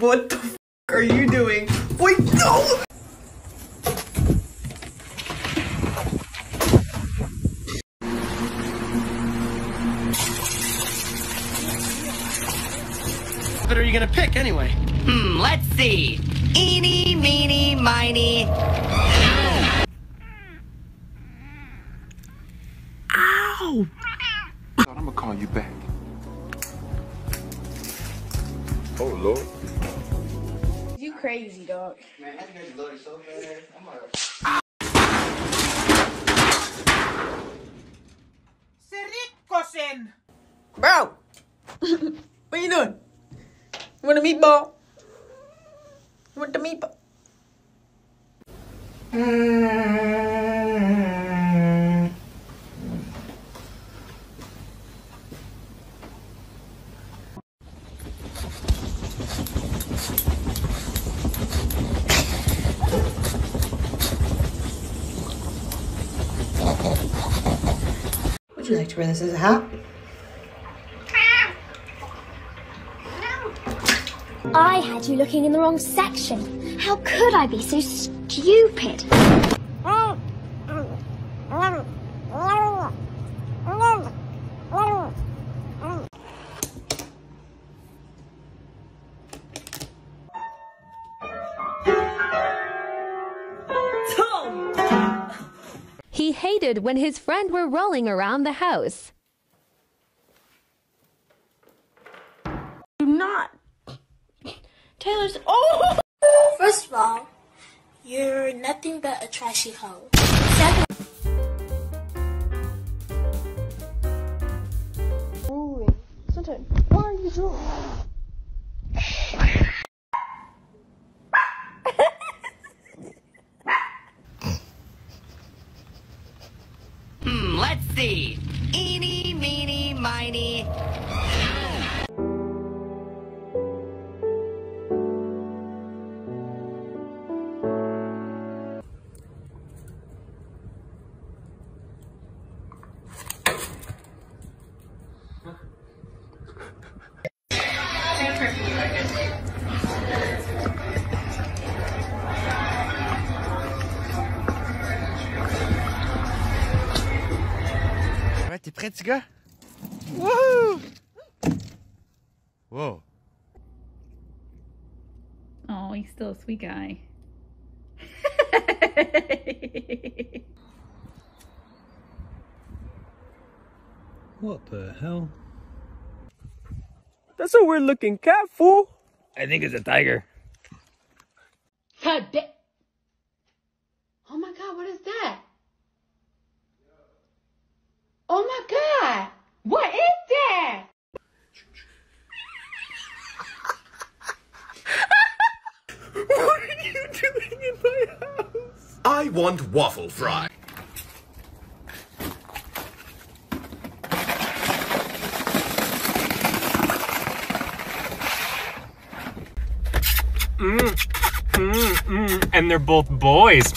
What the f are you doing? Wait, no! What are you gonna pick anyway? Let's see. Eeny, meeny, miny. Ow! I'm gonna call you back. Oh, Lord. You crazy, dog. Man, that guy's loaded so fast. I'm like... Bro! What you doing? You want a meatball? You want the meatball? Would you like to wear this as a hat? I had you looking in the wrong section. How could I be so stupid? He hated when his friend were rolling around the house. Do not. Taylor's. Oh! First of all, you're nothing but a trashy hoe. Second, why are you doing? Let's see. Eeny, meeny, miny. Ouais, t'es prêt, petit gars? Wouhou! Whoa. Oh, he's still a sweet guy. What the hell? That's a weird looking cat, fool. I think it's a tiger. God damn. Oh my god, what is that? Oh my god! What is that? What are you doing in my house? I want waffle fry. And they're both boys.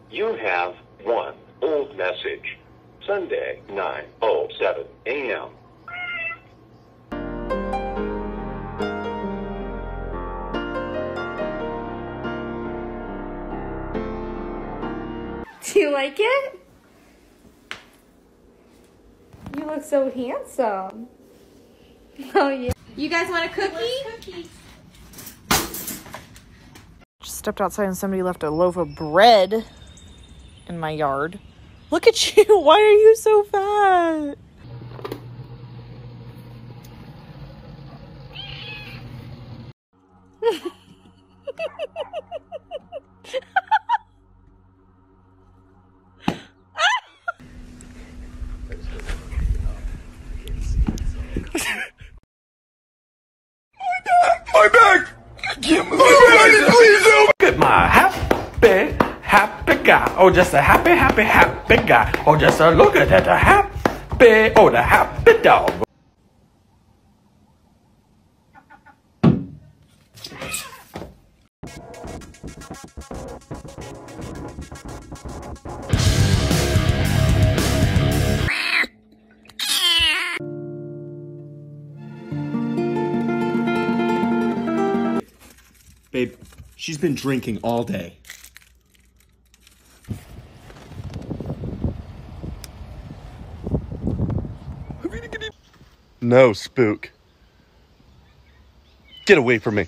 You have one old message. Sunday, 9:07 a.m. Do you like it? You look so handsome. Oh yeah. You guys want a cookie? Just stepped outside and somebody left a loaf of bread in my yard. Look at you. Why are you so fat? My back! Look at my happy guy. Oh, just a happy guy. Oh, just a look at that the happy dog. She's been drinking all day. No, Spook. Get away from me.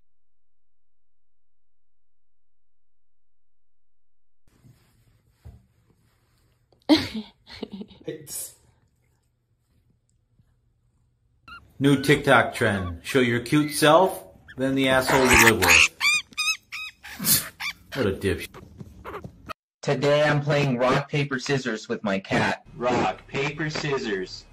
New TikTok trend. Show your cute self, then the asshole you live with. What a dipshit. Today I'm playing rock, paper, scissors with my cat. Rock, paper, scissors.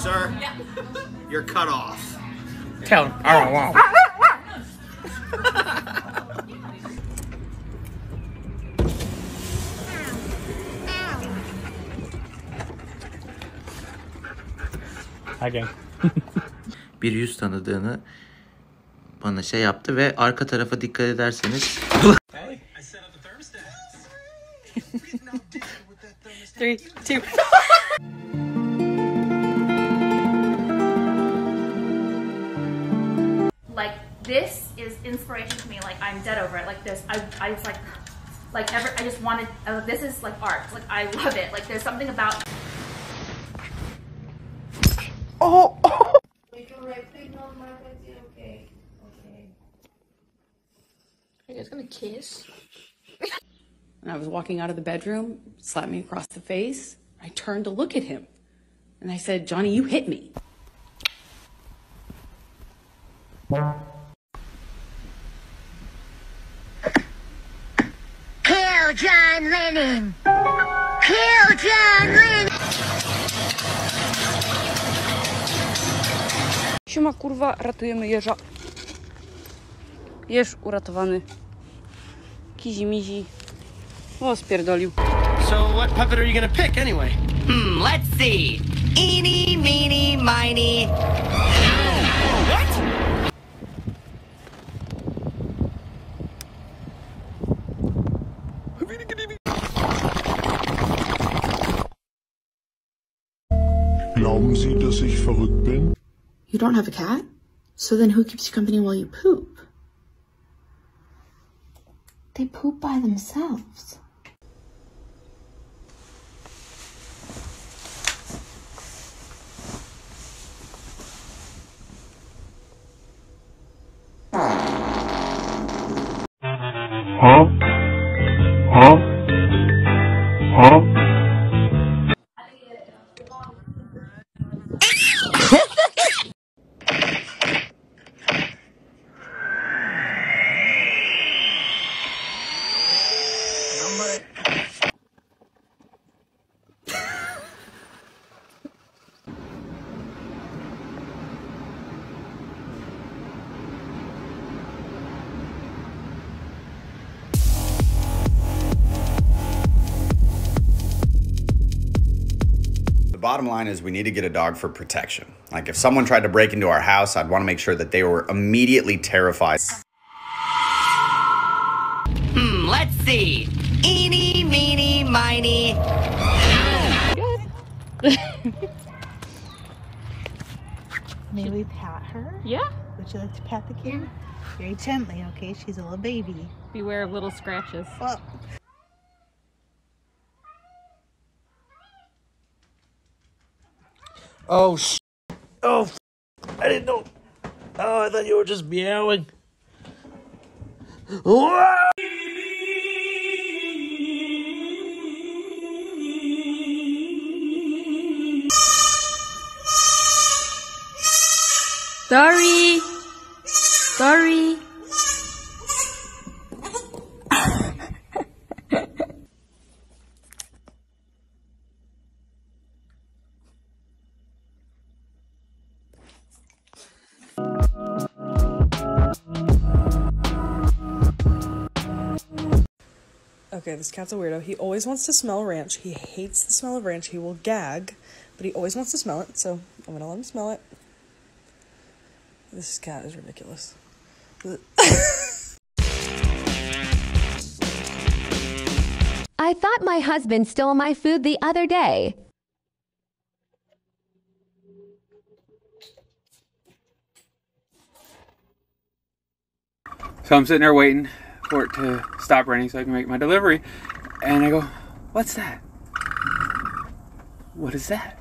Sir, you're cut off. Tell him. Oh, wow. Hi gang. Bir yüz tanıdığını bana şey yaptı ve arka tarafa dikkat ederseniz 3, 2. Like, this is inspiration to me. Like, I'm dead over it. Like, this, I was like ever, I just wanted, this is like art. Like, I love it. Like, there's something about. Oh! Are you guys gonna kiss? And I was walking out of the bedroom, slapped me across the face. I turned to look at him. And I said, Johnny, you hit me. Kill John Lennon! Kill John Lennon! Siema kurwa, ratujemy jeża. Jeż uratowany. Kizi-mizi. O, spierdolił. So what puppet are you gonna pick anyway? Let's see. Eeny, meeny, miny. What? Glauben Sie, dass ich verrückt bin? You don't have a cat? So then who keeps you company while you poop? They poop by themselves. Huh? Huh? Huh? The bottom line is we need to get a dog for protection. Like if someone tried to break into our house, I'd want to make sure that they were immediately terrified. Let's see. Eeny, meeny, miny. May we pat her? Yeah. Would you like to pat the kitty? Very gently, okay? She's a little baby. Beware of little scratches. Oh. Oh, oh, I didn't know. Oh, I thought you were just meowing. Sorry. Sorry. Okay, this cat's a weirdo. He always wants to smell ranch. He hates the smell of ranch. He will gag But he always wants to smell it, so I'm gonna let him smell it. This cat is ridiculous. I thought my husband stole my food the other day. So I'm sitting there waiting for it to stop raining so I can make my delivery. And I go, what's that? What is that?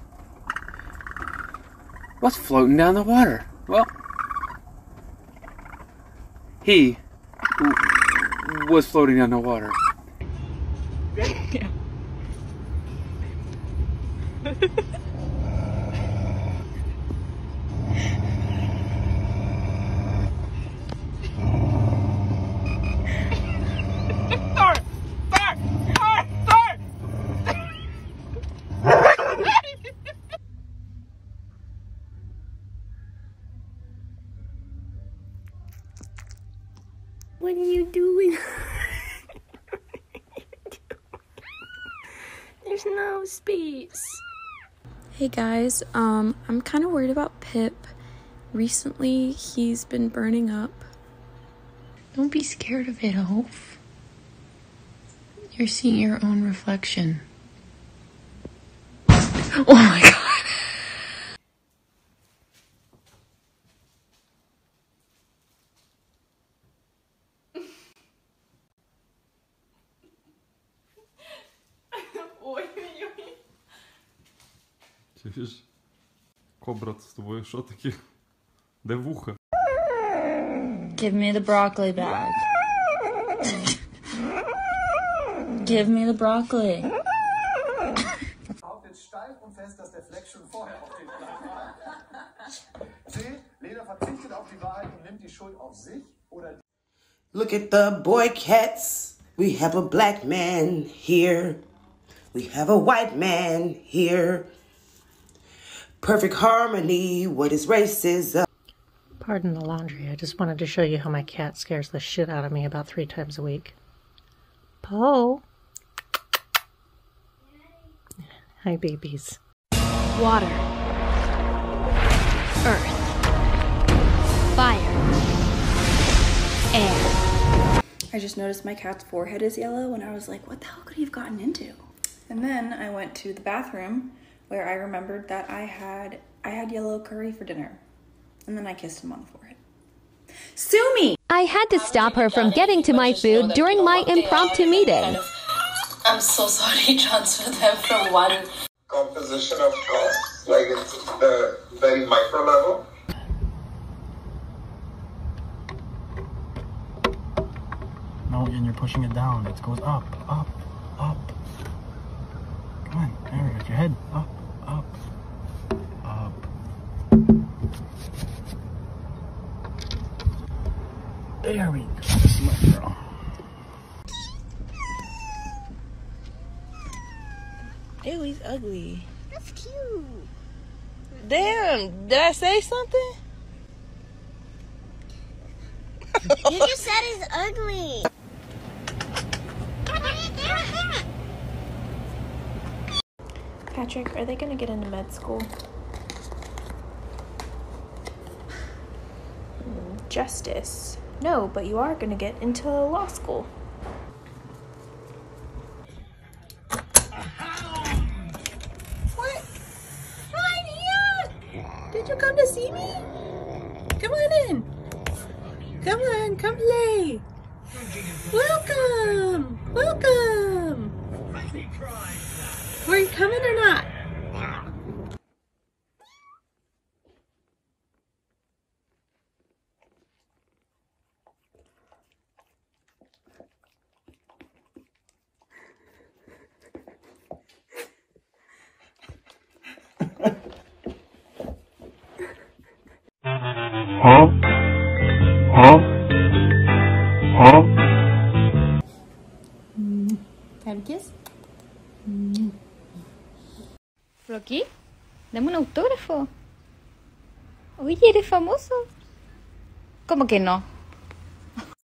What's floating down the water? Well, he was floating down the water. Yeah. What are you doing? There's no space. Hey guys, I'm kind of worried about Pip. Recently, he's been burning up. Don't be scared of it, Hope. You're seeing your own reflection. Oh my god. Чуєш? Кобра з тобою, що таке? Де вуха? Give me the broccoli bag. Give me the broccoli. Auf jetzt steif und fest, dass der Fleck schon vorher auf den Plan war. C. Lena verzichtet auf die Wahrheit und nimmt die Schuld auf sich oder die. Look at the boy cats. We have a black man here. We have a white man here. Perfect harmony. What is racism? Pardon the laundry. I just wanted to show you how my cat scares the shit out of me about 3 times a week. Poe. Hi, babies. Water. Earth. Fire. Air. I just noticed my cat's forehead is yellow and I was like, what the hell could he have gotten into? And then I went to the bathroom where I remembered that I had yellow curry for dinner. And then I kissed him on the forehead. Sue me! I had to stop her from getting to my food during my impromptu meeting. I'm so sorry, transfer them from one composition of costs, like it's the very micro level. No, and you're pushing it down. It goes up, up, up. Come on, there we go. Your head up, up, up. There we go. Smart girl. Ew, he's ugly. That's cute. Damn, did I say something? You just said he's ugly. Patrick, are they going to get into med school? Justice. No, but you are going to get into law school. What? Right here! Did you come to see me? Come on in. Come on, come play. Welcome! Welcome! Are you coming or not? Huh? Huh? Huh? Have a kiss? Floqui, dame un autógrafo. Oye, ¿eres famoso? ¿Cómo que no?